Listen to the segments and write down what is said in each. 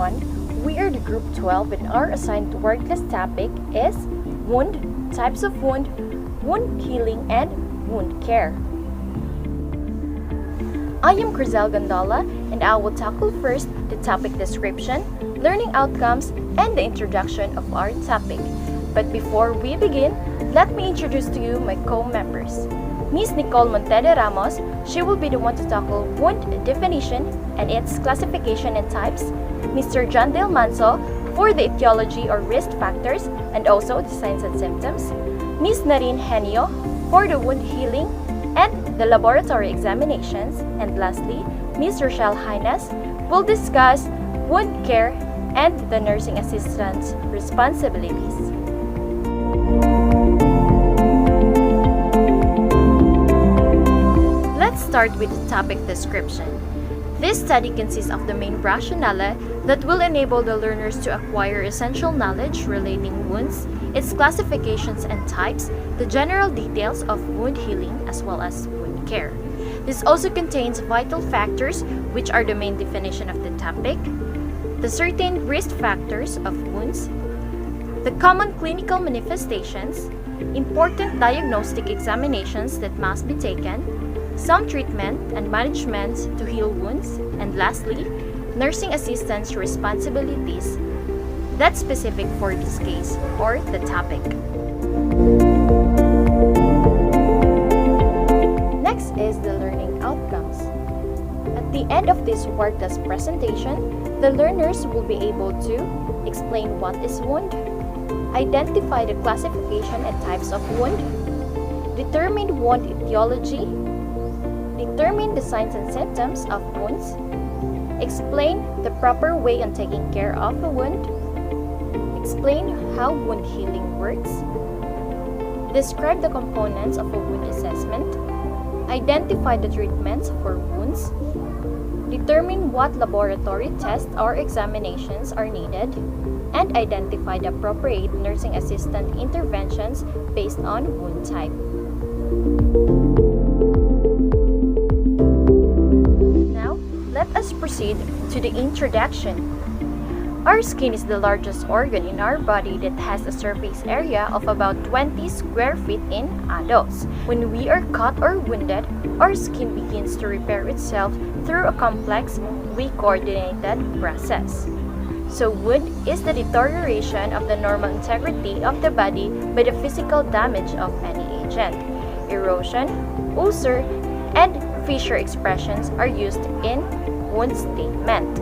everyone. We are the group 12 and our assigned word class topic is wound, types of wound healing, and wound care. I am Crizel Gondola and I will tackle first the topic description, learning outcomes, and the introduction of our topic. But before we begin, let me introduce to you my co-members. Ms. Nicole Montede Ramos, she will be the one to tackle wound definition and its classification and types. Mr. John Del Manso for the etiology or risk factors and also the signs and symptoms. Ms. Narine Henio for the wound healing and the laboratory examinations. And lastly, Ms. Rochelle Hines will discuss wound care and the nursing assistant's responsibilities. Let's start with the topic description. This study consists of the main rationale that will enable the learners to acquire essential knowledge relating wounds, its classifications and types, the general details of wound healing as well as wound care. This also contains vital factors, which are the main definition of the topic, the certain risk factors of wounds, the common clinical manifestations, important diagnostic examinations that must be taken, some treatment and management to heal wounds, and lastly, nursing assistants' responsibilities that's specific for this case or the topic. Next is the learning outcomes. At the end of this word class presentation, the learners will be able to explain what is wound, identify the classification and types of wound, determine wound etiology, determine the signs and symptoms of wounds, explain the proper way on taking care of a wound, explain how wound healing works, describe the components of a wound assessment, identify the treatments for wounds, determine what laboratory tests or examinations are needed, and identify the appropriate nursing assistant interventions based on wound type. Let us proceed to the introduction. Our skin is the largest organ in our body that has a surface area of about 20 square feet in adults. When we are cut or wounded, our skin begins to repair itself through a complex, coordinated process. So wound is the deterioration of the normal integrity of the body by the physical damage of any agent. Erosion, ulcer, and fissure expressions are used in wound statement.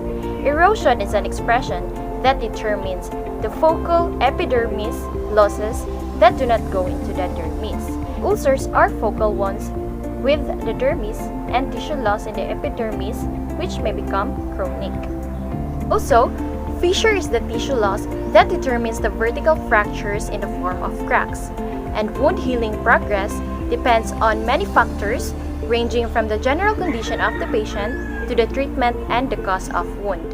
Erosion is an expression that determines the focal epidermis losses that do not go into the dermis. Ulcers are focal ones with the dermis and tissue loss in the epidermis, which may become chronic. Also, fissure is the tissue loss that determines the vertical fractures in the form of cracks. And wound healing progress depends on many factors, ranging from the general condition of the patient to the treatment and the cause of wound.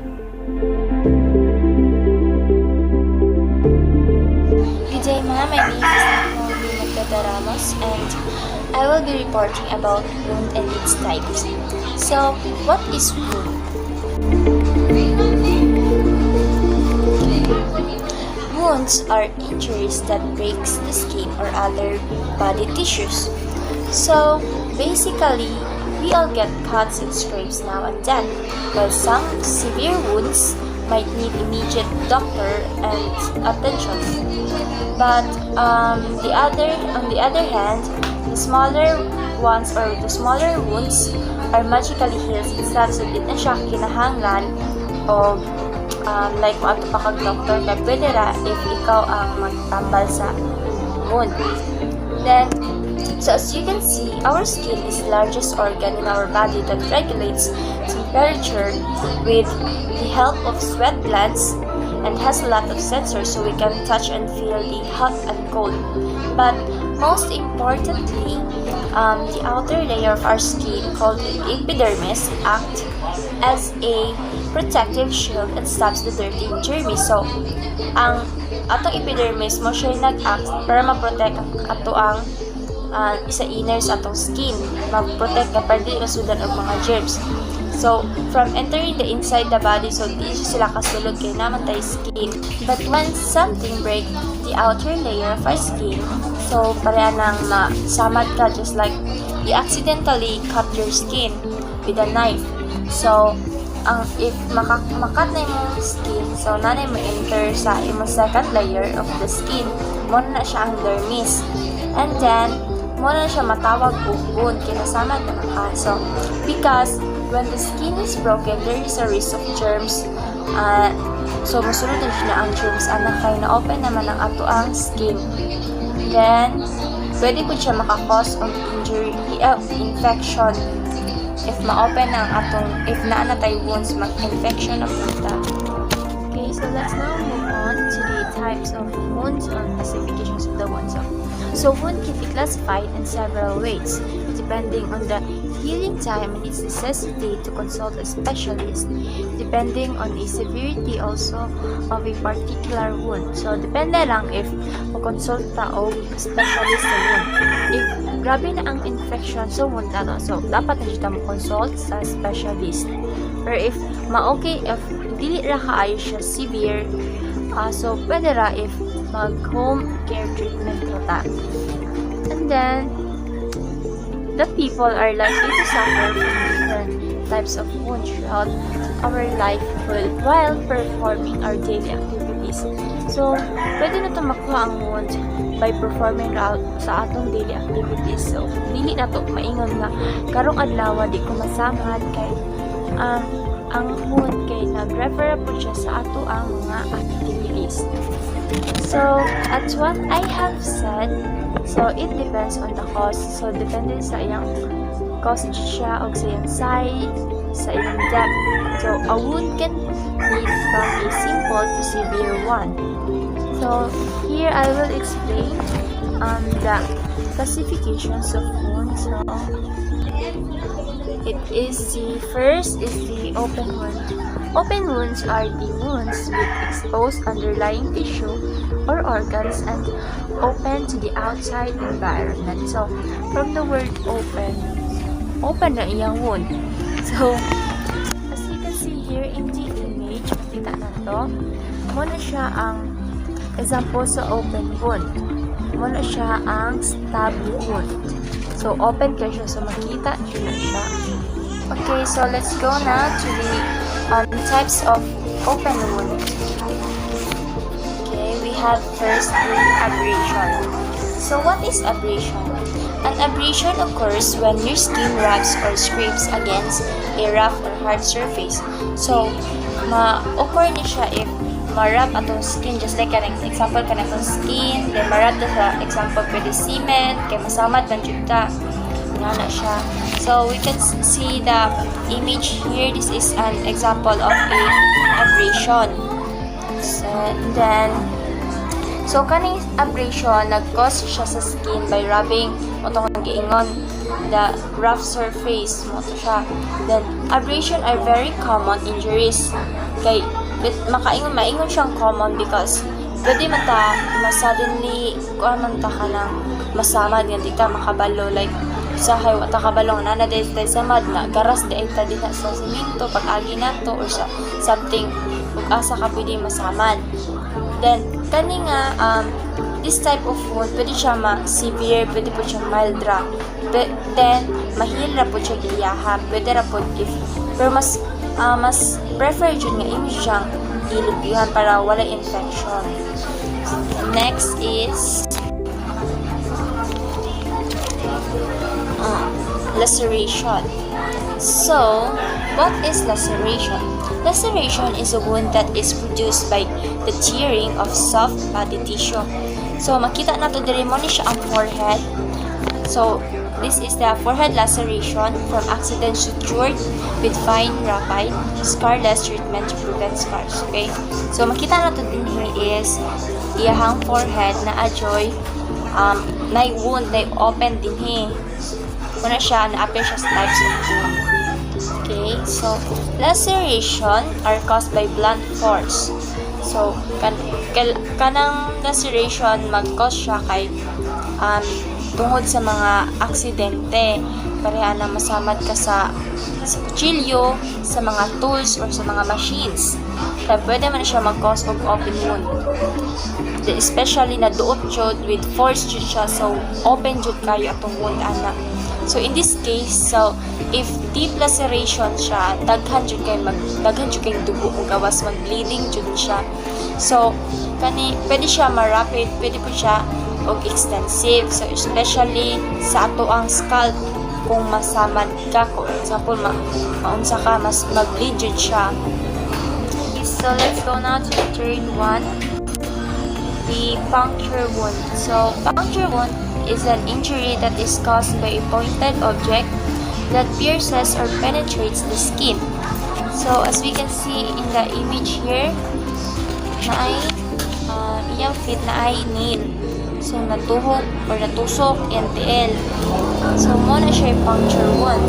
Good day, ma'am. My name is Nicole Montede Ramos and I will be reporting about wound and its types. So, what is wound? Wounds are injuries that breaks the skin or other body tissues. So, basically, we all get cuts and scrapes now and then, while some severe wounds might need immediate doctor and attention. But on the other hand, the smaller ones or the smaller wounds are magically healed sa sundit na siya kinahanglan o like kung ato pa kag doctor na pwede ra if ikaw ang magtambal sa wound. Then, so as you can see, our skin is the largest organ in our body that regulates temperature with the help of sweat glands and has a lot of sensors so we can touch and feel the hot and cold. But most importantly, the outer layer of our skin called the epidermis acts as a protective shield and stops the dirty and germs. So, ang atong epidermis mo siya nag-act para ma-protect ato ang isa inner sa atong skin, mag-protect ka para di masudan og mga germs. So, from entering the inside the body, so di sila kasulod kay naman tayo skin. But when something break the outer layer of our skin, so pareha nang masamad ka, just like you accidentally cut your skin with a knife. So, if makat na yung skin, so nanay mo enter sa imong second layer of the skin, muna na siya ang dermis. And then, muna na siya matawag og wound, kinasama na ka. So, because when the skin is broken, there is a risk of germs. So, masunod din siya ang germs. Anak kay na-open naman ang ato ang skin. Then, pwede po siya makakause of injury, infection. If ma-open ang atong, if naanatay wounds, mag-infection ang punta. Okay, so let's now move on to the types of wounds or classifications of the wounds. So wound can be classified in several ways, depending on the healing time and its necessity to consult a specialist, depending on the severity also of a particular wound. So depende lang if mag-consult ta o specialist sa wound. If grabe na ang infection sa wound nato, so dapat na siya mag-consult sa specialist. Or if ma-okay, if dili ra kaayo siya severe, so pwede ra if mag-home care treatment ko ta. And then, the people are likely to suffer from different types of wounds throughout our life while performing our daily activities. So, pwede na ito makuha ang wound by performing out sa atong daily activities. So, dili na ito maingon nga karong adlaw di ko masamad kay ang wound kay nag-refer po siya sa ato ang mga activities. So, at what I have said, so it depends on the cause. So, depende sa iyang cause siya o sa iyang size, sa iyang depth. So, a wound can be from a simple to severe one. So, here I will explain the classifications of wounds. So, it is the first is the open wound. Open wounds are the wounds with exposed underlying tissue or organs and open to the outside environment. So, from the word open, open na iyang wound. So, as you can see here in the image, makita na to, muna siya ang example sa open wound. Muna siya ang stab wound. So, open ka siya, so makita nyo na siya. Okay, so let's go now to the types of open wound. Okay, we have first the abrasion. So what is abrasion? An abrasion occurs when your skin rubs or scrapes against a rough or hard surface. So, ma-occur ni siya if marab atong skin, just like kanang example kanang skin, then marab ta sa example pwede cement, kay masamad man jud ta. Na siya. So, we can see the image here. This is an example of a abrasion. So kaning abrasion, nag-cause siya sa skin by rubbing o itong giingon, the rough surface mo to siya. Then, abrasion are very common injuries. Kay, maingon siyang common because pwede man ta, suddenly, kuha man ta ka ng masamad, nga di ka makabalo, like, sa haywa ta kabalong na dahil sa mad na garas di ay ta din sa simento pag-agi nato or sa something ug asa ka pwede masamad. Then kani nga this type of wound pwede siya severe, pwede po siya mild ra. Then mahila po siya giyaha, pwede ra po if pero mas prefer jud nga imo siyang ilubyohan para wala infection. Next is laceration. So, what is laceration? Laceration is a wound that is produced by the tearing of soft body tissue. So, makita na to diri mo ni siya ang forehead. So, this is the forehead laceration from accident sutured with fine rapide scarless treatment to prevent scars. Okay? So, makita na to din here is iyahang forehead na ajoy na wound na open din here. Muna siya, na-appear siya sa types of wound. Okay, so, laceration are caused by blunt force. So, kanang laceration, mag-cause siya kay tungod sa mga aksidente. Pareha na masamad ka sa kutsilyo, sa mga tools, or sa mga machines. Kaya pwede man siya mag-cause of open wound. Especially na duot jud with force jud siya, so open jud kayo atong wound ana. So in this case, so if deep laceration siya, daghan jud kay dugo ug gawas mag-bleeding jud siya. So pwede siya ma-rapid, pwede po siya og extensive. So especially sa ato ang scalp, kung masamad ka, for example, maunsa ka, mas mag-bleed jud siya. So let's go now to the third one, the puncture wound. So puncture wound is an injury that is caused by a pointed object that pierces or penetrates the skin. So as we can see in the image here, na ay iyang fit na ay nail. So natuhog or natusok yung tiil. So mo na siya yung puncture wound.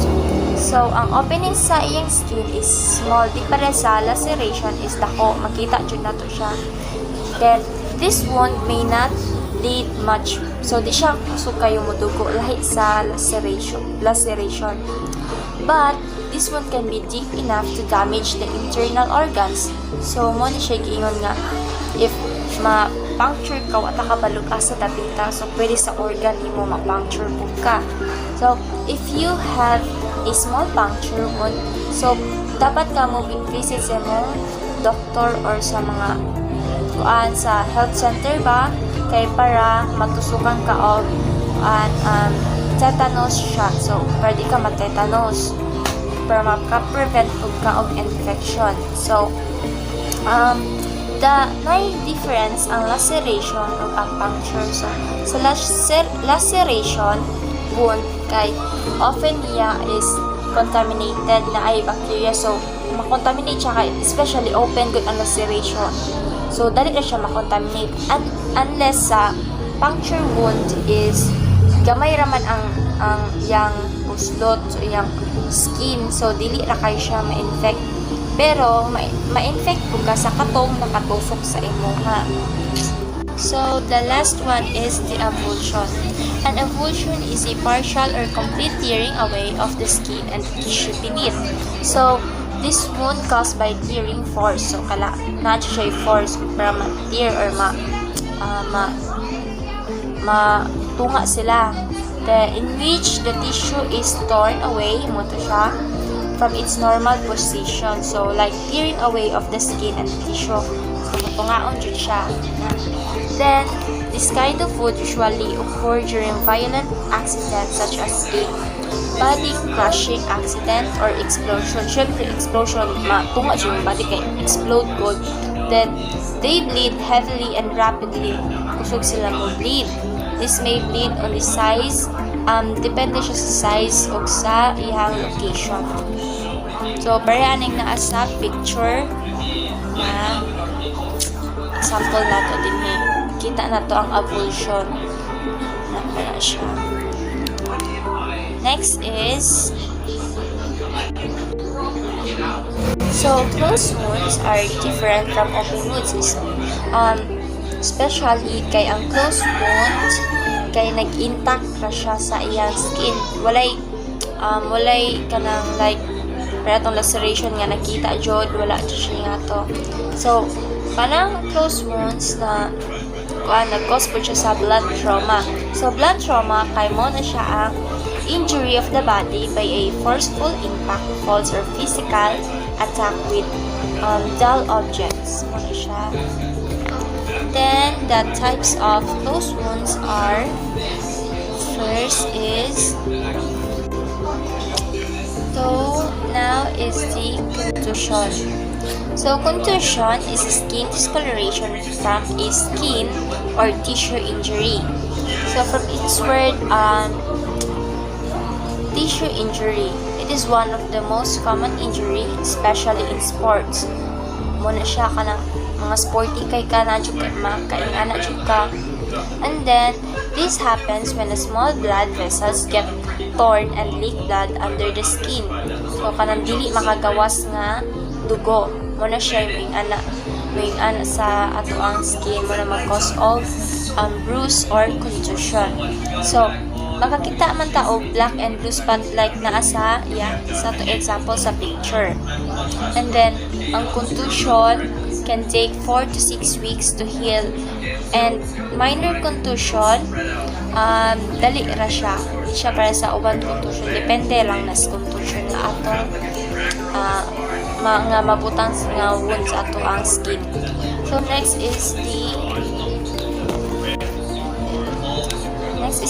So ang opening sa iyang skin is small. Di pare sa laceration is dako. Makita jud nato siya. Then this wound may not bleed much. So di siya kusog kayo mudugo lahi sa laceration. But this wound can be deep enough to damage the internal organs. So mo ni siya giingon nga if ma-puncture ka, wata ka balog sa tapita, so pwede sa organ mo ma-puncture po ka. So if you have a small puncture wound, so dapat ka mo visit sa mong doctor or sa mga sa health center ba, kay para matusukan ka og tetanus shot. So pwede ka ma-tetanus para maka-prevent ka og infection. So may difference ang laceration ug ang puncture. So sa laceration wound kay often niya is contaminated na ay bacteria, so makontaminate siya kay especially open good ang laceration, so dali na siya makontaminate. Unless sa puncture wound is gamay raman ang yang puslot, so yang skin, so dili ra kay siya ma-infect. Pero ma-infect po ka sa katong nakatusok sa imuha. So the last one is the avulsion. An avulsion is a partial or complete tearing away of the skin and tissue beneath. So this wound caused by tearing force. So kala na siya force para ma-tear or tunga sila. In which the tissue is torn away mo to siya from its normal position. So like tearing away of the skin and tissue. So matungaon jud siya. Then this kind of wound usually occur during violent accidents such as a body crushing accident or explosion. Syempre explosion, matunga jud yung body kay explode good. Then they bleed heavily and rapidly. Kusog sila mo bleed. This may bleed on the size, depende siya sa size o sa iyang location. So, parehaning na sa picture na example nato din eh. Kita na to ang avulsion na para siya. Next is so closed wounds are different from open wounds. Especially kay ang closed wound kay nag-intact ra siya sa iyang skin. Walay kanang like para tong laceration nga nakita jud, wala jud siya nga to. So kanang closed wounds na nag-cause po siya sa blood trauma. So blood trauma kay mo na siya ang injury of the body by a forceful impact, falls or physical attack with dull objects. Mo na siya. Then, the types of closed wounds are, first is, now is the contusion. So, contusion is a skin discoloration from a skin or tissue injury. So, from its word, tissue injury, it is one of the most common injury, especially in sports. Muna siya ka ng mga sporty kay ka na jud kay makaingana jud ka. And then this happens when a small blood vessels get torn and leak blood under the skin. So kanang dili makagawas nga dugo. Muna siya yung ana sa ato ang skin mo na mag-cause of bruise or contusion. So makakita man ta og black and blue spot like naa sa to example sa picture. And then ang contusion can take 4 to 6 weeks to heal, and minor contusion dali ra siya. Di siya para sa uban contusion, depende lang nas contusion na atong mga mabutang nga wounds ato ang skin. So next is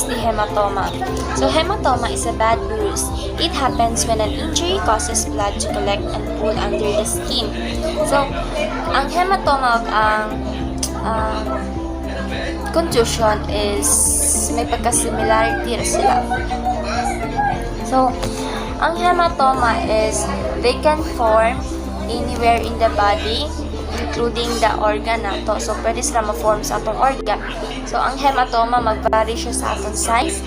the hematoma. So hematoma is a bad bruise. It happens when an injury causes blood to collect and pool under the skin. So ang hematoma ang contusion is may pagka-similarity ra sila. So ang hematoma is they can form anywhere in the body, including the organ nato. So, pwede sila ma-form sa atong organ. So, ang hematoma, mag-vary siya sa atong size,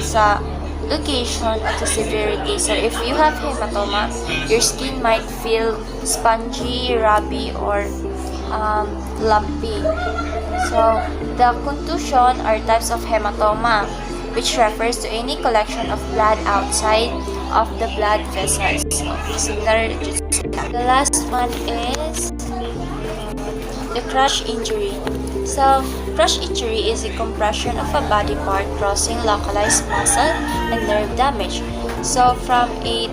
sa location, at sa severity. So, if you have hematoma, your skin might feel spongy, rubby, or lumpy. So, the contusion are types of hematoma, which refers to any collection of blood outside of the blood vessels. So, similar to the last one is the crush injury. So, crush injury is a compression of a body part causing localized muscle and nerve damage. So, from a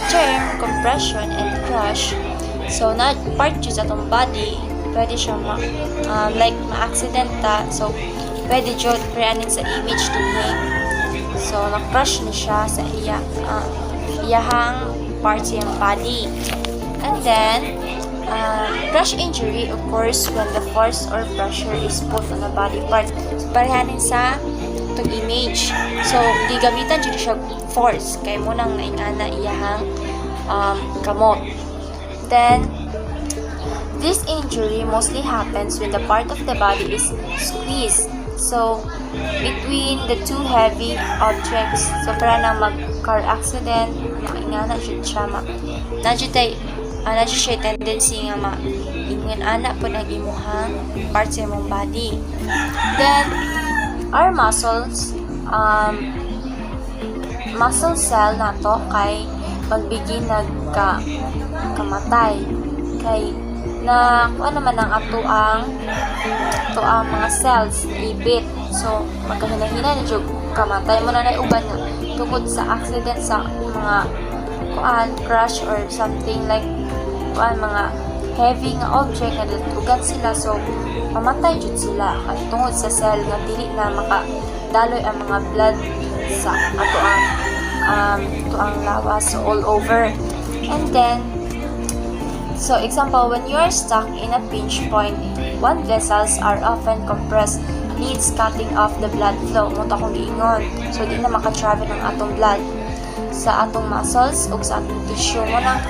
term, compression and crush, so na part dyan sa itong body, pwede siya like ma-accident ta. So, pwede dyan preanin sa image din. So, na-crush na siya sa iyahang parts ng body. And then, crush injury occurs when the force or pressure is put on a body part. So, parehanin sa itong image. So, di gamitan dyan siya force. Kaya mo nang naingana iyahang kamot. Then, this injury mostly happens when the part of the body is squeezed. So, between the two heavy objects. So, para na mag-car accident, naingana siya na siya tendency nga ingon ana po ng imuhang parts sa imong body. Then, our muscles, muscle cell nato kay magbigin kamatay. Kay na ano naman ang ato ang mga cells ibit. So, magkahina-hina na jud kamatay mo na uban nga tungod sa accident sa mga crash or something like mga heavy nga object na datugan sila. So, mamatay jud sila tungod sa cell nga dili na makadaloy ang mga blood sa ato ang lawas all over. And then, so example, when you are stuck in a pinch point, blood vessels are often compressed, needs cutting off the blood flow. Munta kong giingon. So, di na makatravel ang atong blood sa atong muscles o sa atong tissue mo na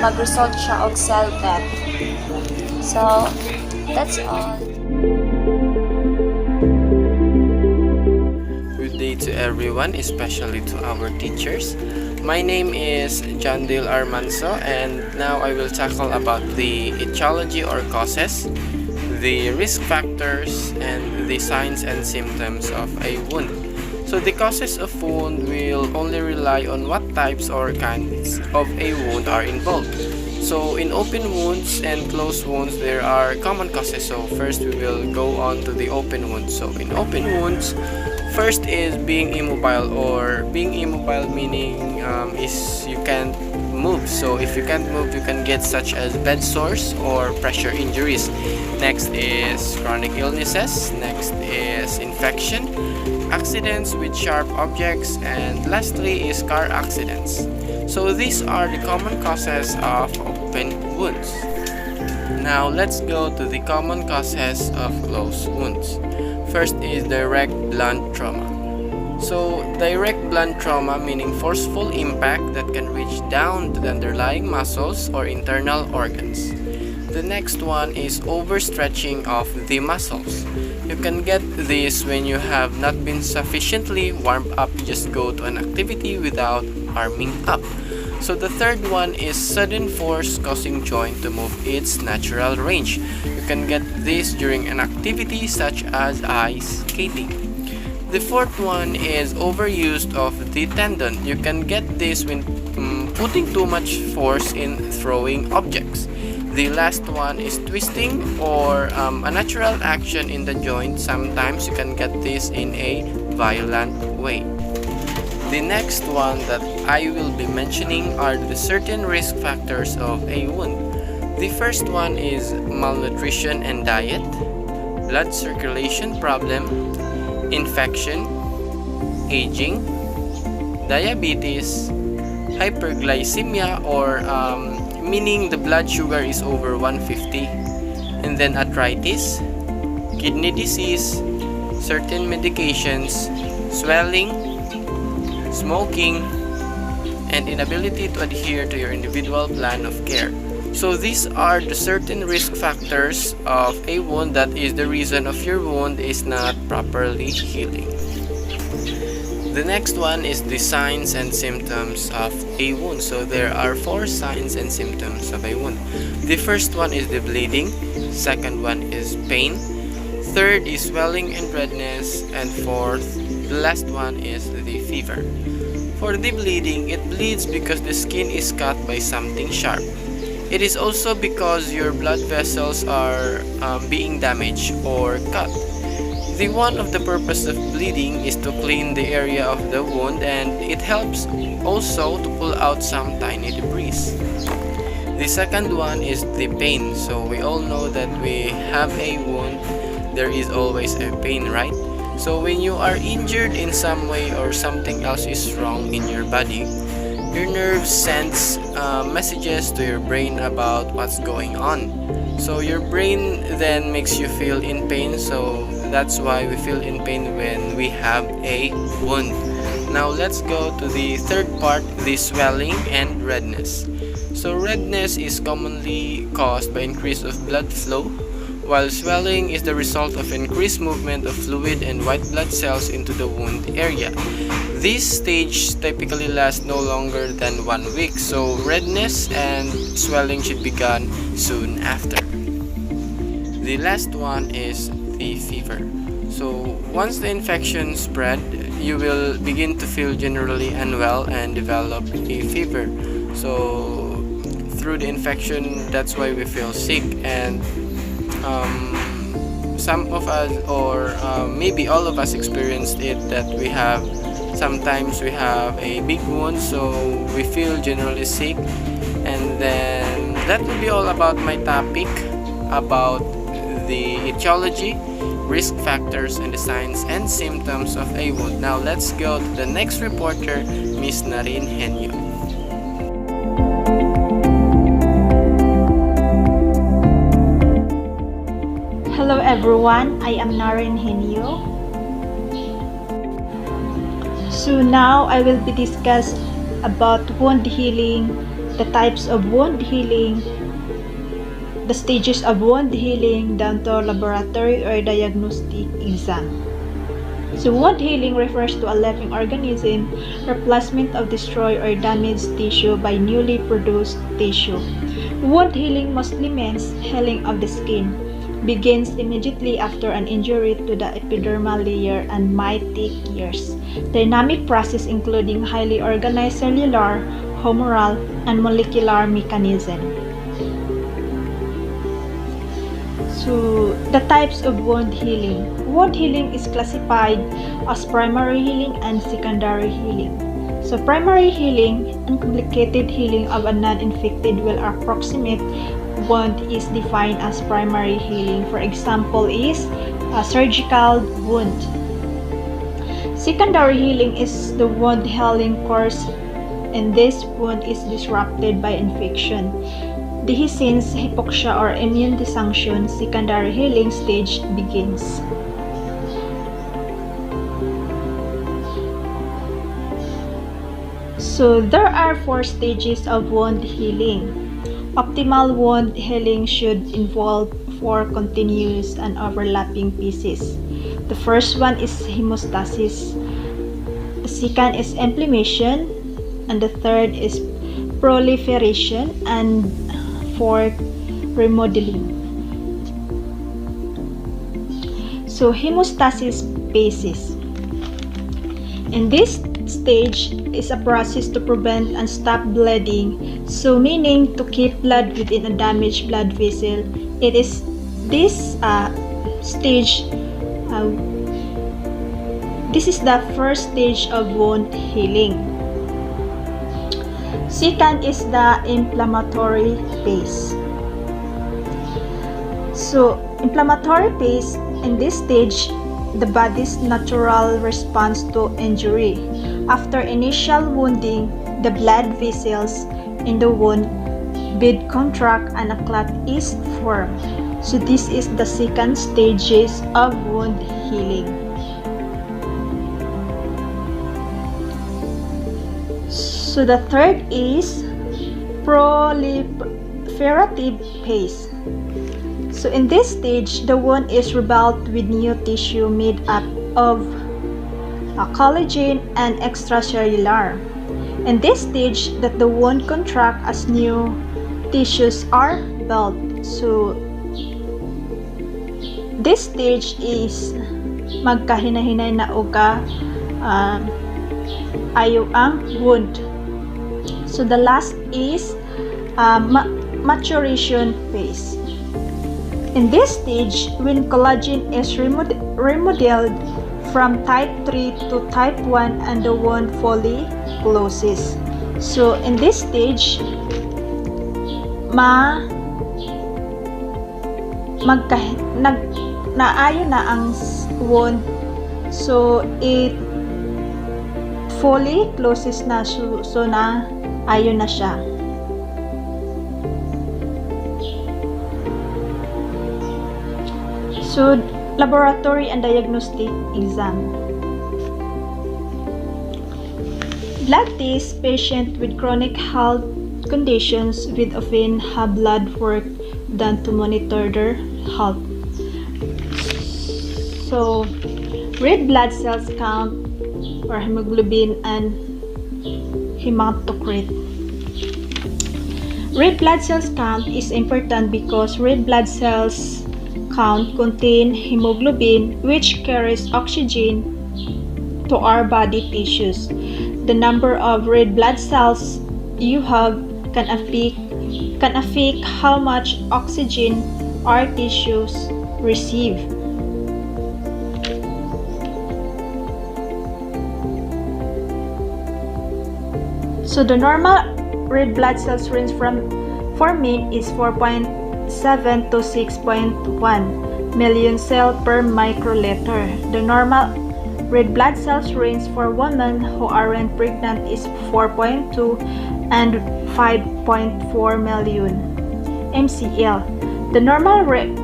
mag-result siya og cell death. So, that's all. Good day to everyone, especially to our teachers. My name is John Dale Armanso, and now I will tackle about the etiology or causes, the risk factors, and the signs and symptoms of a wound. So the causes of wound will only rely on what types or kinds of a wound are involved. So in open wounds and closed wounds, there are common causes. So first we will go on to the open wounds. So in open wounds, first is being immobile, or being immobile meaning is you can't move. So if you can't move, you can get such as bed sores or pressure injuries. Next is chronic illnesses. Next is infection, accidents with sharp objects, and lastly is car accidents. So these are the common causes of open wounds. Now let's go to the common causes of closed wounds. First is direct blunt trauma. So direct blunt trauma meaning forceful impact that can reach down to the underlying muscles or internal organs. The next one is overstretching of the muscles. You can get this when you have not been sufficiently warmed up to just go to an activity without warming up. So the third one is sudden force causing joint to move its natural range. You can get this during an activity such as ice skating. The fourth one is overuse of the tendon. You can get this when putting too much force in throwing objects. The last one is twisting or a natural action in the joint. Sometimes you can get this in a violent way. The next one that I will be mentioning are the certain risk factors of a wound. The first one is malnutrition and diet, blood circulation problem, infection, aging, diabetes, hyperglycemia or meaning the blood sugar is over 150, and then arthritis, kidney disease, certain medications, swelling, smoking, and inability to adhere to your individual plan of care. So these are the certain risk factors of a wound that is the reason of your wound is not properly healing. The next one is the signs and symptoms of a wound. So there are 4 signs and symptoms of a wound. The first one is the bleeding, second one is pain, third is swelling and redness, and fourth, the last one is the fever. For the bleeding, it bleeds because the skin is cut by something sharp. It is also because your blood vessels are being damaged or cut. The one of the purpose of bleeding is to clean the area of the wound, and it helps also to pull out some tiny debris. The second one is the pain. So we all know that we have a wound, there is always a pain, right? So when you are injured in some way or something else is wrong in your body, your nerves sends messages to your brain about what's going on. So your brain then makes you feel in pain, so that's why we feel in pain when we have a wound. Now let's go to the third part, the swelling and redness. So redness is commonly caused by increase of blood flow, while swelling is the result of increased movement of fluid and white blood cells into the wound area. This stage typically lasts no longer than 1 week, so redness and swelling should be gone soon after. The last one is the fever. So once the infection spread, you will begin to feel generally unwell and develop a fever. So through the infection, that's why we feel sick, and some of us or maybe all of us experienced it, that sometimes we have a big wound, so we feel generally sick. And then that will be all about my topic about the etiology, risk factors, and the signs and symptoms of a wound. Now let's go to the next reporter, Miss Narine Henyo. Hello everyone, I am Narine Henyo. So now I will be discuss about wound healing, the types of wound healing, the stages of wound healing down to laboratory or diagnostic exam. So wound healing refers to a living organism, replacement of destroyed or damaged tissue by newly produced tissue. Wound healing mostly means healing of the skin, begins immediately after an injury to the epidermal layer and might take years. Dynamic process including highly organized cellular, humoral, and molecular mechanism. So, the types of wound healing. Wound healing is classified as primary healing and secondary healing. So, primary healing, uncomplicated healing of a non-infected well approximate wound is defined as primary healing. For example is a surgical wound. Secondary healing is the wound healing course, and this wound is disrupted by infection. Dehiscence, hypoxia, or immune dysfunction, secondary healing stage begins. So there are 4 stages of wound healing. Optimal wound healing should involve 4 continuous and overlapping pieces. The first one is hemostasis, the second is inflammation, and the third is proliferation, and fourth, remodeling. So hemostasis phases. And this stage is a process to prevent and stop bleeding, so meaning to keep blood within a damaged blood vessel. It is this stage, this is the first stage of wound healing. Second is the inflammatory phase. So, inflammatory phase, in this stage, the body's natural response to injury. After initial wounding, the blood vessels in the wound bead contract and a clot is formed. So this is the second stages of wound healing. So the third is proliferative phase. So in this stage, the wound is rebuilt with new tissue made up of collagen and extracellular. In this stage, that the wound contract as new tissues are built. So this stage is magkahinahinay na uga ayaw ang wound. So the last is maturation phase. In this stage, when collagen is remodeled from type 3 to type 1 and the wound fully closes. So in this stage, naayo na ang wound, so it fully closes na, so na ayo na siya. So, laboratory and diagnostic exam. Blood test, patient with chronic health conditions will often have blood work done to monitor their health. So, red blood cells count or hemoglobin and hematocrit. Red blood cells count is important because red blood cells count contain hemoglobin, which carries oxygen to our body tissues. The number of red blood cells you have can affect how much oxygen our tissues receive. So the normal red blood cells range for men is 4.7 to 6.1 million cells per microliter. The normal red blood cells range for women who aren't pregnant is 4.2 and 5.4 million mcl. The normal red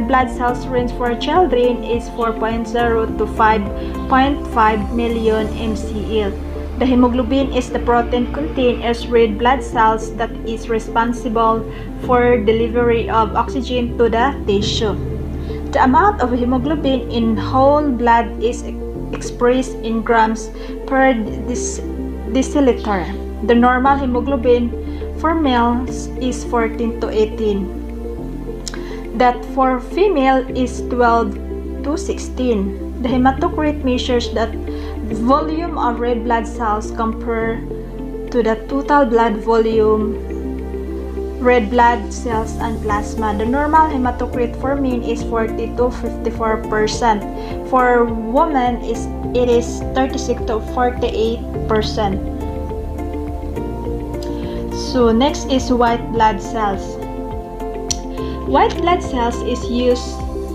blood cells range for children is 4.0 to 5.5 million mcl. The hemoglobin is the protein contained as red blood cells that is responsible for delivery of oxygen to the tissue. The amount of hemoglobin in whole blood is expressed in grams per deciliter. The normal hemoglobin for males is 14 to 18. That for female is 12 to 16. The hematocrit measures that volume of red blood cells compared to the total blood volume, red blood cells and plasma. The normal hematocrit for men is 40 to 54%. For women it is 36 to 48%. So next is white blood cells. White blood cells is used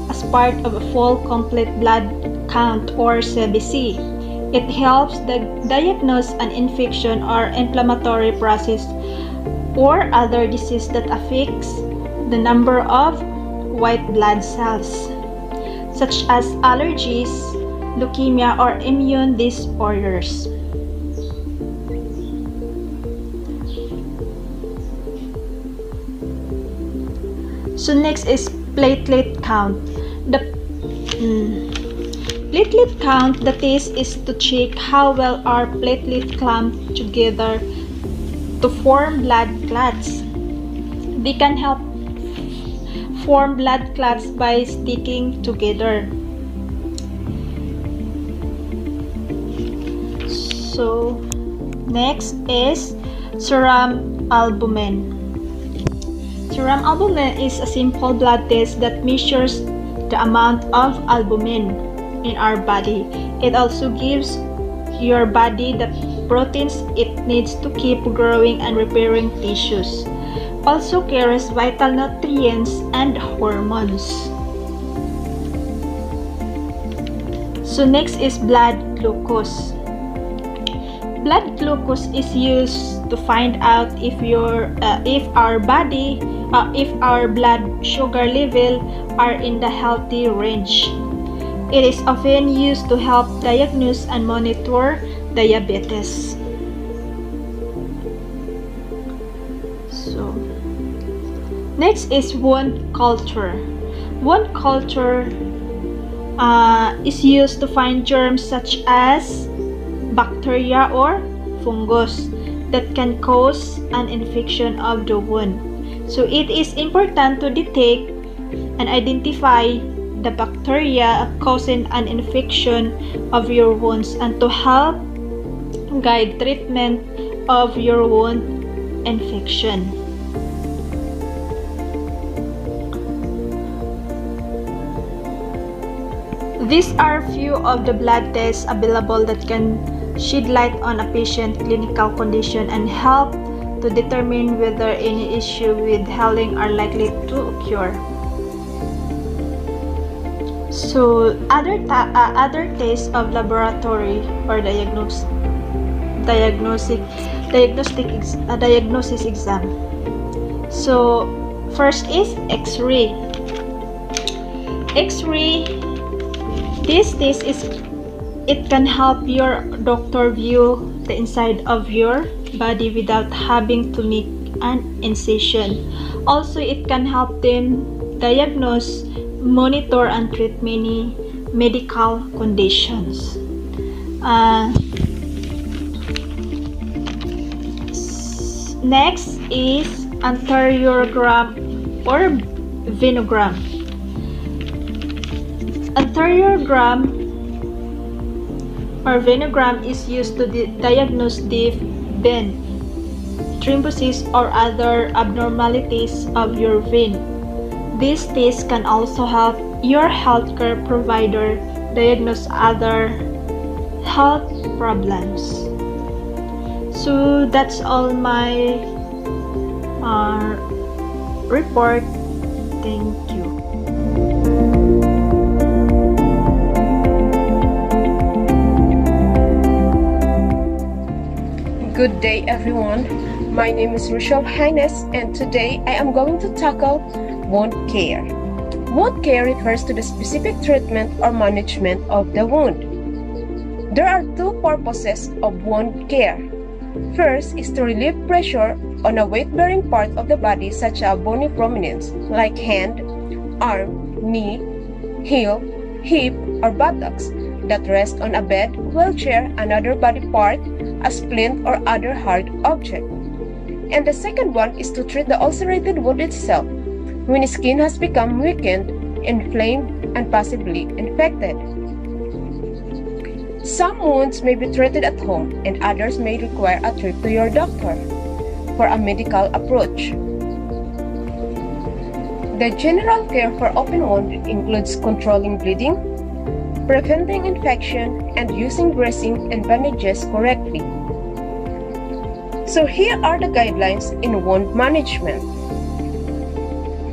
as part of a full complete blood count or CBC. It helps diagnose an infection or inflammatory process or other disease that affects the number of white blood cells, such as allergies, leukemia, or immune disorders. So next is platelet count. The platelet count, the test is to check how well our platelets clump together to form blood clots. They can help form blood clots by sticking together. So, next is serum albumin. Serum albumin is a simple blood test that measures the amount of albumin in our body. It also gives your body the proteins it needs to keep growing and repairing tissues. Also carries vital nutrients and hormones. So next is blood glucose. Blood glucose is used to find out if our blood sugar level are in the healthy range. It is often used to help diagnose and monitor diabetes. So, next is wound culture. Wound culture is used to find germs such as bacteria or fungus that can cause an infection of the wound. So it is important to detect and identify the bacteria causing an infection of your wounds and to help guide treatment of your wound infection. These are few of the blood tests available that can shed light on a patient's clinical condition and help to determine whether any issue with healing are likely to occur. So, other tests of laboratory or diagnosis exam. So, first is X-ray. X-ray. This test it can help your doctor view the inside of your body without having to make an incision. Also, it can help them diagnose, monitor, and treat many medical conditions. Next is anteriogram or venogram. Anteriogram or venogram is used to diagnose deep vein thrombosis or other abnormalities of your vein. This test can also help your healthcare provider diagnose other health problems. So that's all my report. Thank you. Good day everyone, my name is Rochelle Hines and today I am going to tackle wound care. Wound care refers to the specific treatment or management of the wound. There are two purposes of wound care. First is to relieve pressure on a weight-bearing part of the body such as bony prominence like hand, arm, knee, heel, hip, or buttocks that rest on a bed, wheelchair, another body part, a splint, or other hard object. And the second one is to treat the ulcerated wound itself when skin has become weakened, inflamed, and possibly infected. Some wounds may be treated at home and others may require a trip to your doctor for a medical approach. The general care for open wound includes controlling bleeding, preventing infection, and using dressing and bandages correctly. So here are the guidelines in wound management.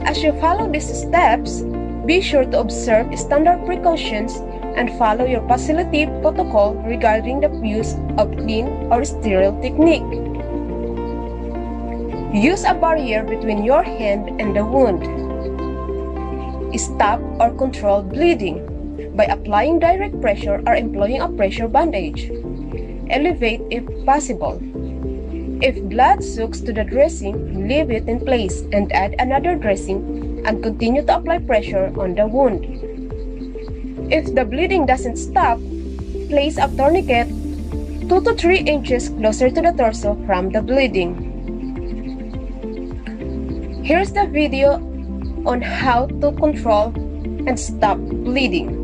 As you follow these steps, be sure to observe standard precautions and follow your facility protocol regarding the use of clean or sterile technique. Use a barrier between your hand and the wound. Stop or control bleeding by applying direct pressure or employing a pressure bandage. Elevate if possible. If blood soaks to the dressing, leave it in place and add another dressing and continue to apply pressure on the wound. If the bleeding doesn't stop, place a tourniquet 2 to 3 inches closer to the torso from the bleeding. Here's the video on how to control and stop bleeding.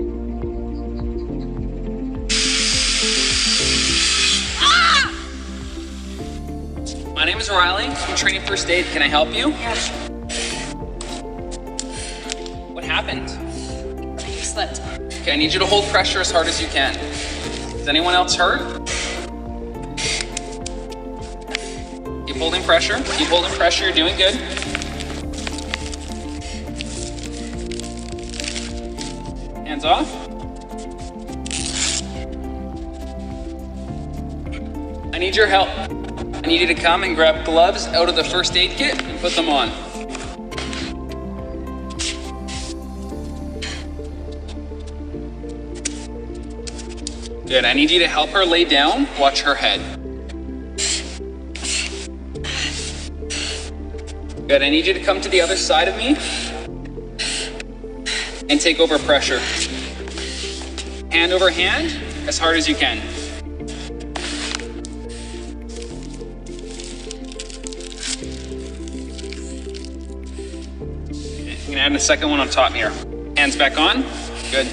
is Riley from Training First Aid. Can I help you? Yeah. What happened? You slipped. Okay, I need you to hold pressure as hard as you can. Is anyone else hurt? Keep holding pressure. Keep holding pressure. You're doing good. Hands off. I need your help. I need you to come and grab gloves out of the first aid kit and put them on. Good, I need you to help her lay down, watch her head. Good, I need you to come to the other side of me and take over pressure. Hand over hand, as hard as you can. Okay, I'm gonna add a second one on top here. Hands back on, good.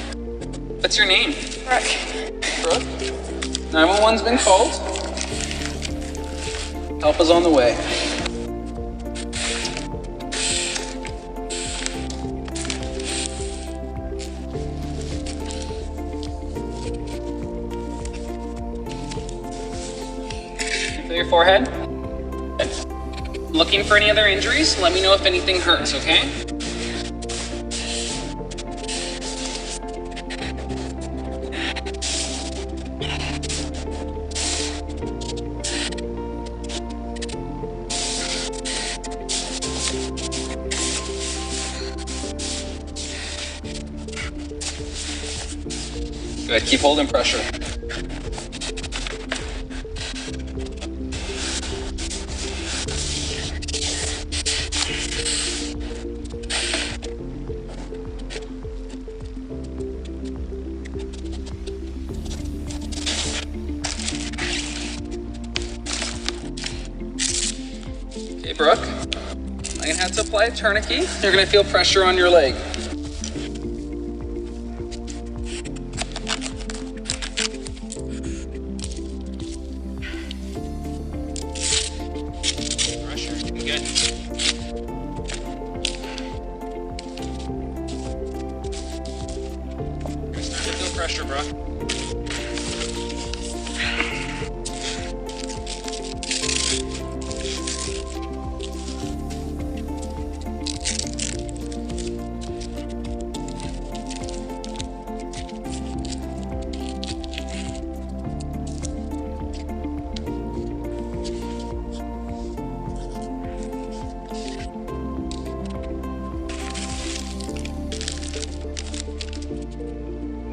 What's your name? Brooke. Brooke? 911's been called. Help is on the way. Feel your forehead. Good. Looking for any other injuries? Let me know if anything hurts, okay? Good, keep holding pressure. Okay, Brooke, I'm gonna have to apply a tourniquet. You're gonna feel pressure on your leg. Good. Start to feel pressure, bro.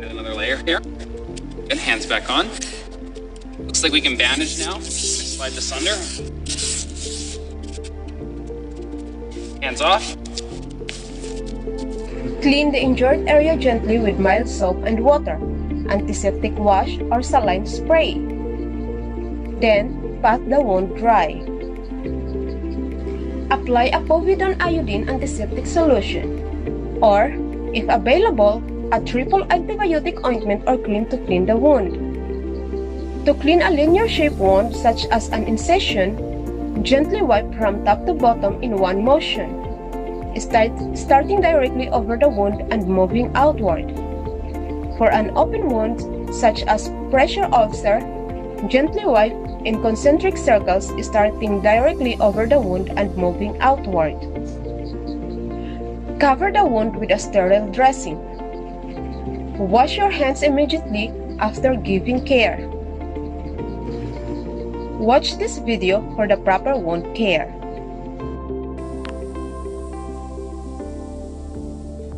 Another layer here. Good, hands back on. Looks like we can bandage now. Just slide this under. Hands off. Clean the injured area gently with mild soap and water, antiseptic wash or saline spray. Then, pat the wound dry. Apply a povidone iodine antiseptic solution, or, if available, a triple antibiotic ointment or cream to clean the wound. To clean a linear-shaped wound, such as an incision, gently wipe from top to bottom in one motion, starting directly over the wound and moving outward. For an open wound, such as pressure ulcer, gently wipe in concentric circles, starting directly over the wound and moving outward. Cover the wound with a sterile dressing. Wash your hands immediately after giving care. Watch this video for the proper wound care.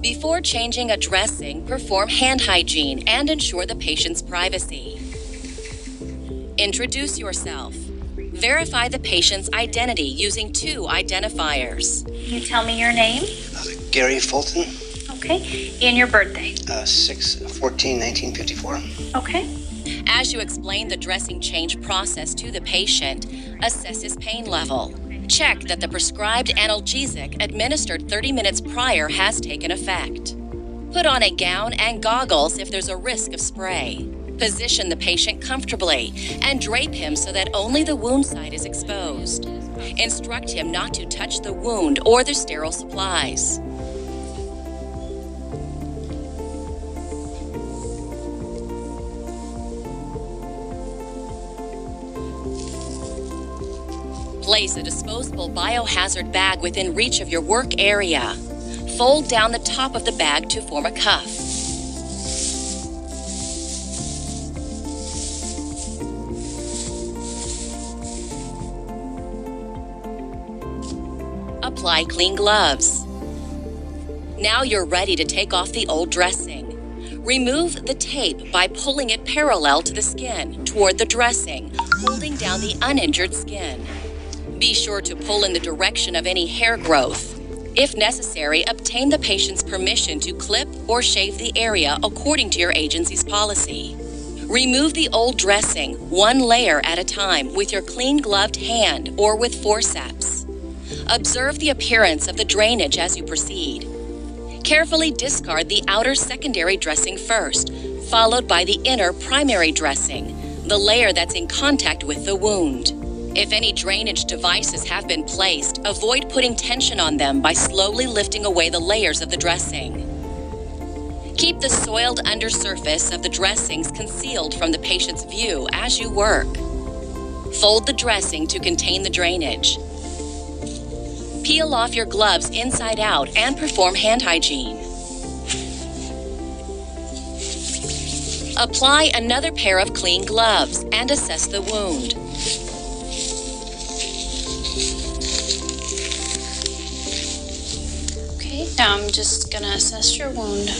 Before changing a dressing, perform hand hygiene and ensure the patient's privacy. Introduce yourself. Verify the patient's identity using 2 identifiers. Can you tell me your name? Gary Fulton, Okay. And your birthday? 6/14/1954. Okay. As you explain the dressing change process to the patient, assess his pain level. Check that the prescribed analgesic administered 30 minutes prior has taken effect. Put on a gown and goggles if there's a risk of spray. Position the patient comfortably and drape him so that only the wound side is exposed. Instruct him not to touch the wound or the sterile supplies. Place a disposable biohazard bag within reach of your work area. Fold down the top of the bag to form a cuff. Apply clean gloves. Now you're ready to take off the old dressing. Remove the tape by pulling it parallel to the skin toward the dressing, holding down the uninjured skin. Be sure to pull in the direction of any hair growth. If necessary, obtain the patient's permission to clip or shave the area according to your agency's policy. Remove the old dressing one layer at a time with your clean gloved hand or with forceps. Observe the appearance of the drainage as you proceed. Carefully discard the outer secondary dressing first, followed by the inner primary dressing, the layer that's in contact with the wound. If any drainage devices have been placed, avoid putting tension on them by slowly lifting away the layers of the dressing. Keep the soiled undersurface of the dressings concealed from the patient's view as you work. Fold the dressing to contain the drainage. Peel off your gloves inside out and perform hand hygiene. Apply another pair of clean gloves and assess the wound. Okay, now I'm just gonna assess your wound.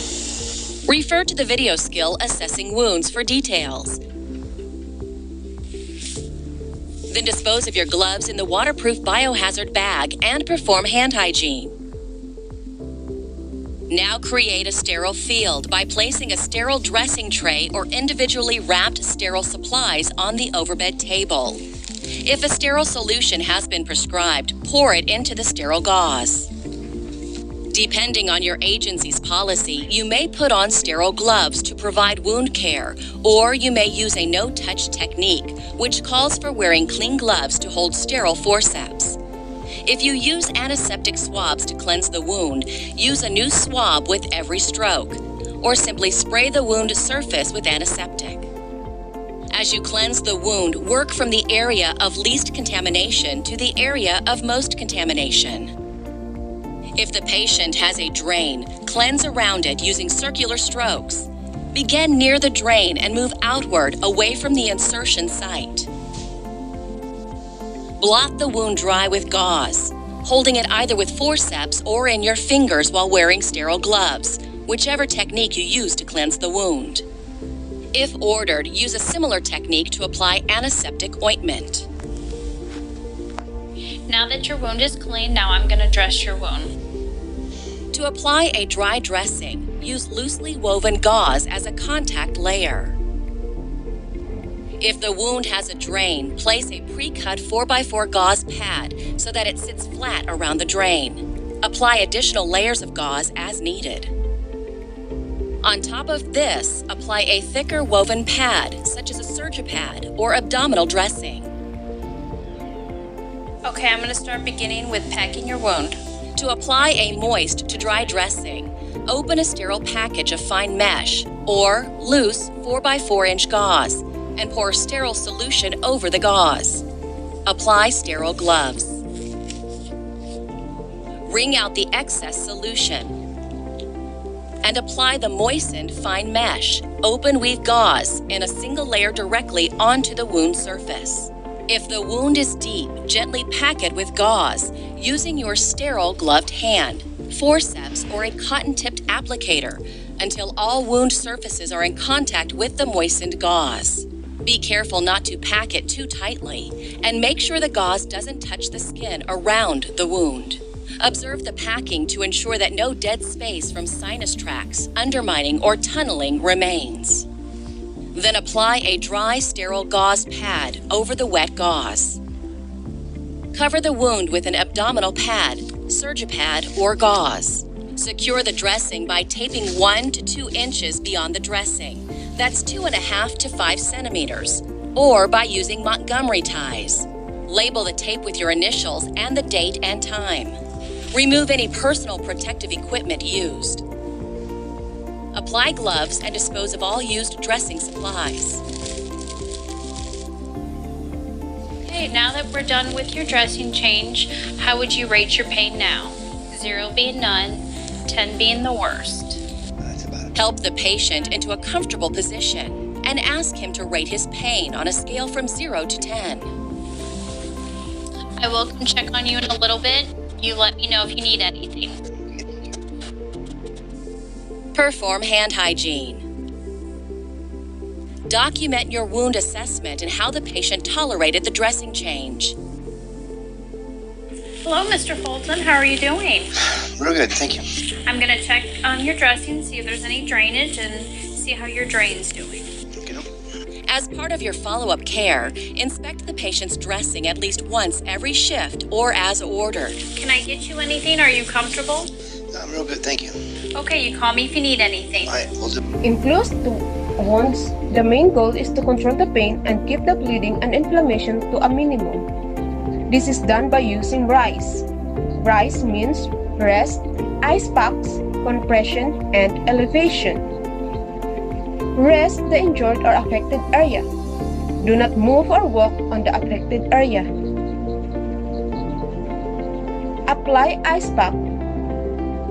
Refer to the video skill Assessing Wounds for details. Then dispose of your gloves in the waterproof biohazard bag and perform hand hygiene. Now create a sterile field by placing a sterile dressing tray or individually wrapped sterile supplies on the overbed table. If a sterile solution has been prescribed, pour it into the sterile gauze. Depending on your agency's policy, you may put on sterile gloves to provide wound care, or you may use a no-touch technique, which calls for wearing clean gloves to hold sterile forceps. If you use antiseptic swabs to cleanse the wound, use a new swab with every stroke, or simply spray the wound surface with antiseptic. As you cleanse the wound, work from the area of least contamination to the area of most contamination. If the patient has a drain, cleanse around it using circular strokes. Begin near the drain and move outward away from the insertion site. Blot the wound dry with gauze, holding it either with forceps or in your fingers while wearing sterile gloves, whichever technique you use to cleanse the wound. If ordered, use a similar technique to apply antiseptic ointment. Now that your wound is clean, now I'm gonna dress your wound. To apply a dry dressing, use loosely woven gauze as a contact layer. If the wound has a drain, place a pre-cut 4x4 gauze pad so that it sits flat around the drain. Apply additional layers of gauze as needed. On top of this, apply a thicker woven pad, such as a Surgipad or abdominal dressing. Okay, I'm gonna start beginning with packing your wound. To apply a moist to dry dressing, open a sterile package of fine mesh or loose 4x4-inch gauze and pour sterile solution over the gauze. Apply sterile gloves. Wring out the excess solution and apply the moistened fine mesh, open weave gauze in a single layer directly onto the wound surface. If the wound is deep, gently pack it with gauze using your sterile gloved hand, forceps, or a cotton-tipped applicator until all wound surfaces are in contact with the moistened gauze. Be careful not to pack it too tightly and make sure the gauze doesn't touch the skin around the wound. Observe the packing to ensure that no dead space from sinus tracts, undermining, or tunneling remains. Then apply a dry, sterile gauze pad over the wet gauze. Cover the wound with an abdominal pad, Surgipad, or gauze. Secure the dressing by taping 1 to 2 inches beyond the dressing, That's 2.5 to 5 centimeters, or by using Montgomery ties. Label the tape with your initials and the date and time. Remove any personal protective equipment used. Apply gloves and dispose of all used dressing supplies. Okay, now that we're done with your dressing change, how would you rate your pain now? 0 being none, 10 being the worst. Help the patient into a comfortable position and ask him to rate his pain on a scale from 0 to 10. I will come check on you in a little bit. You let me know if you need anything. Perform hand hygiene. Document your wound assessment and how the patient tolerated the dressing change. Hello, Mr. Fulton. How are you doing? Real good, thank you. I'm going to check on your dressing, see if there's any drainage, and see how your drain's doing. As part of your follow-up care, inspect the patient's dressing at least once every shift or as ordered. Can I get you anything? Are you comfortable? I'm real good, thank you. Okay, you call me if you need anything. All right, we'll do. In closed wounds, the main goal is to control the pain and keep the bleeding and inflammation to a minimum. This is done by using RICE. RICE means rest, ice packs, compression, and elevation. Rest the injured or affected area. Do not move or walk on the affected area. Apply ice pack.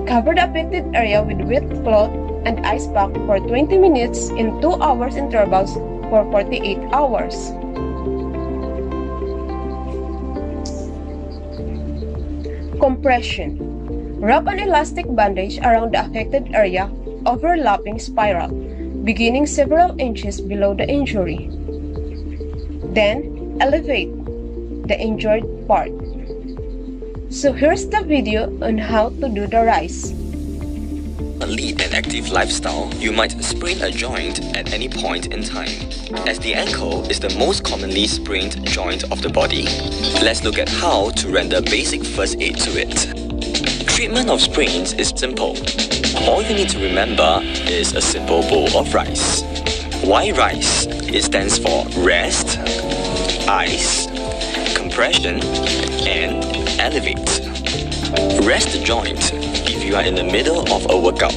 Cover the affected area with wet cloth and ice pack for 20 minutes in 2 hours intervals for 48 hours. Compression. Wrap an elastic bandage around the affected area, overlapping spiral, beginning several inches below the injury. Then, elevate the injured part. So here's the video on how to do the RICE. Lead an active lifestyle, you might sprain a joint at any point in time. As the ankle is the most commonly sprained joint of the body, let's look at how to render basic first aid to it. Treatment of sprains is simple. All you need to remember is a simple bowl of rice. Why rice? It stands for rest, ice, compression, and elevate. Rest the joint if you are in the middle of a workout.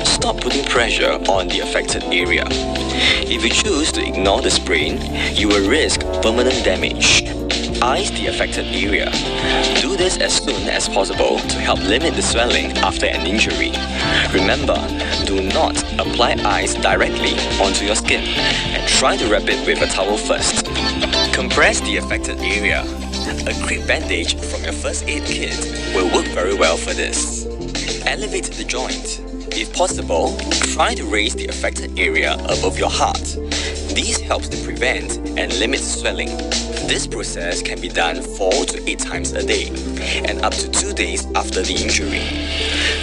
Stop putting pressure on the affected area. If you choose to ignore the sprain, you will risk permanent damage. Ice the affected area. Do this as soon as possible to help limit the swelling after an injury. Remember, do not apply ice directly onto your skin and try to wrap it with a towel first. Compress the affected area. A crepe bandage from your first aid kit will work very well for this. Elevate the joint. If possible, try to raise the affected area above your heart. This helps to prevent and limit swelling. This process can be done 4 to 8 times a day and up to 2 days after the injury.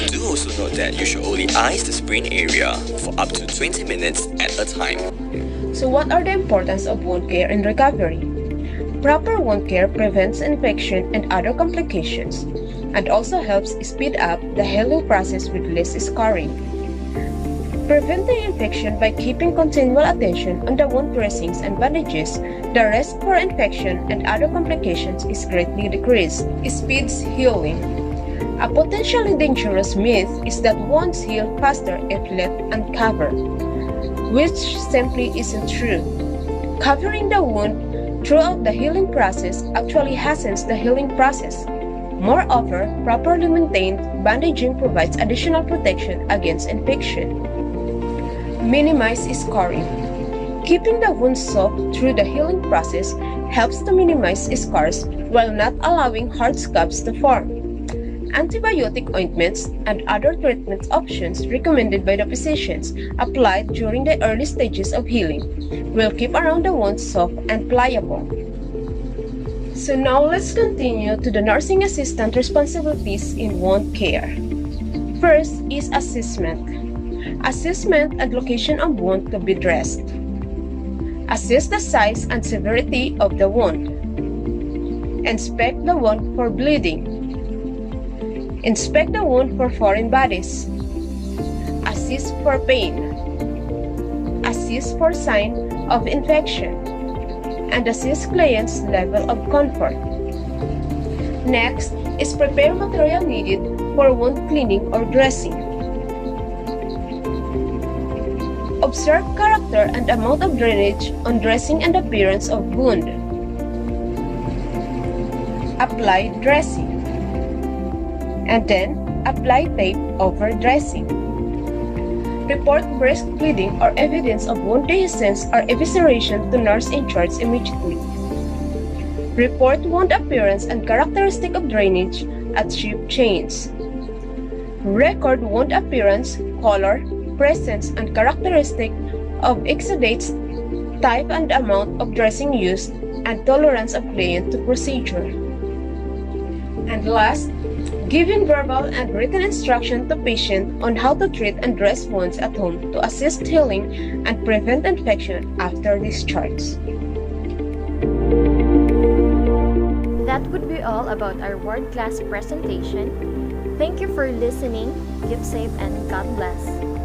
Do also note that you should only ice the sprain area for up to 20 minutes at a time. So what are the importance of wound care and recovery? Proper wound care prevents infection and other complications, and also helps speed up the healing process with less scarring. Preventing infection by keeping continual attention on the wound dressings and bandages, the risk for infection and other complications is greatly decreased. Speeds healing. A potentially dangerous myth is that wounds heal faster if left uncovered, which simply isn't true. Covering the wound throughout the healing process actually hastens the healing process. Moreover, properly maintained bandaging provides additional protection against infection. Minimize scarring. Keeping the wound soft through the healing process helps to minimize scars while not allowing hard scabs to form. Antibiotic ointments and other treatment options recommended by the physicians applied during the early stages of healing will keep around the wound soft and pliable. So now let's continue to the nursing assistant responsibilities in wound care. First is assessment. Assessment and location of wound to be dressed. Assess the size and severity of the wound. Inspect the wound for bleeding. Inspect the wound for foreign bodies. Assess for pain. Assess assess for sign of infection, and assess client's level of comfort. Next is prepare material needed for wound cleaning or dressing. Observe character and amount of drainage on dressing and appearance of wound. Apply dressing. And then apply tape over dressing. Report brisk bleeding or evidence of wound dehiscence or evisceration to nurse in charge immediately. Report wound appearance and characteristic of drainage at ship change. Record wound appearance, color, presence, and characteristic of exudates, type and amount of dressing used, and tolerance of client to procedure. And last, giving verbal and written instruction to patient on how to treat and dress wounds at home to assist healing and prevent infection after discharge. That would be all about our world-class presentation. Thank you for listening. Keep safe and God bless.